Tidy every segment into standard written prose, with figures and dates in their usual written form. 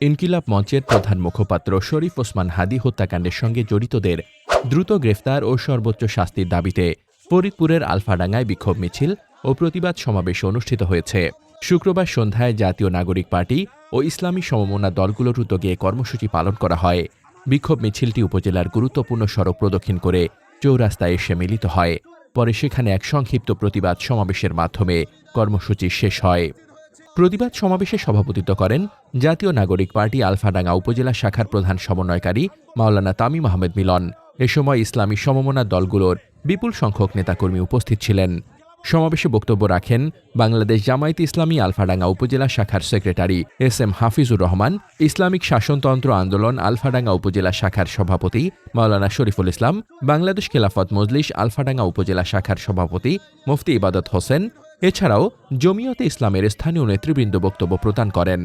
ইনকিলাব মঞ্চের প্রধান মুখপাত্র শরীফ ওসমান হাদী হত্যাকাণ্ডের সঙ্গে জড়িতদের দ্রুত গ্রেফতার ও সর্বোচ্চ শাস্তির দাবিতে ফরিদপুরের আলফাডাঙ্গায় বিক্ষোভ মিছিল ও প্রতিবাদ সমাবেশ অনুষ্ঠিত হয়েছে। শুক্রবার সন্ধ্যায় জাতীয় নাগরিক পার্টি ও ইসলামী সমমনা দলগুলোর উদ্যোগে কর্মসূচি পালন করা হয়। বিক্ষোভ মিছিলটি উপজেলার গুরুত্বপূর্ণ সড়ক প্রদক্ষিণ করে চৌরাস্তায় এসে মিলিত হয়। পরে সেখানে এক সংক্ষিপ্ত প্রতিবাদ সমাবেশের মাধ্যমে কর্মসূচি শেষ হয়। প্রতিবাদ সমাবেশে সভাপতিত্ব করেন জাতীয় নাগরিক পার্টি আলফাডাঙ্গা উপজেলা শাখার প্রধান সমন্বয়কারী মাওলানা তামিম আহমেদ মিলন। এ সময় ইসলামী সমমনা দলগুলোর বিপুল সংখ্যক নেতাকর্মী উপস্থিত ছিলেন। সমাবেশে বক্তব্য রাখেন বাংলাদেশ জামায়াতে ইসলামী আলফাডাঙ্গা উপজেলা শাখার সেক্রেটারি এস.এম. হাফিজুর রহমান, ইসলামিক শাসনতন্ত্র আন্দোলন আলফাডাঙ্গা উপজেলা শাখার সভাপতি মাওলানা শরীফুল ইসলাম, বাংলাদেশ খেলাফত মজলিস আলফাডাঙ্গা উপজেলা শাখার সভাপতি মুফতি ইবাদত হোসেন, এছাড়াও জমিয়তে ইসলামের স্থানীয় নেতৃবৃন্দ বক্তব্য প্রদান করেন।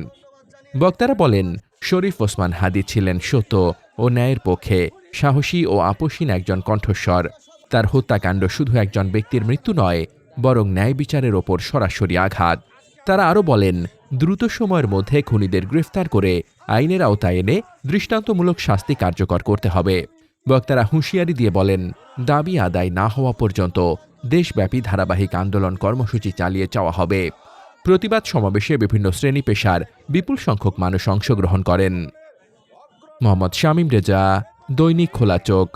বক্তারা বলেন, শরীফ ওসমান হাদী ছিলেন সত্য ও ন্যায়ের পক্ষে সাহসী ও আপোষহীন একজন কণ্ঠস্বর। তার হত্যাকাণ্ড শুধু একজন ব্যক্তির মৃত্যু নয়, বরং ন্যায় বিচারের ওপর সরাসরি আঘাত। তারা আরও বলেন, দ্রুত সময়ের মধ্যে খুনিদের গ্রেফতার করে আইনের আওতায় এনে দৃষ্টান্তমূলক শাস্তি কার্যকর করতে হবে। বক্তারা হুঁশিয়ারি দিয়ে বলেন, দাবি আদায় না হওয়া পর্যন্ত দেশব্যাপী ধারাবাহিক আন্দোলন কর্মসূচি চালিয়ে যাওয়া হবে। প্রতিবাদ সমাবেশে বিভিন্ন শ্রেণী পেশার বিপুল সংখ্যক মানুষ অংশগ্রহণ করেন। মোহাম্মদ শামীম রেজা, দৈনিক খোলা চোখ।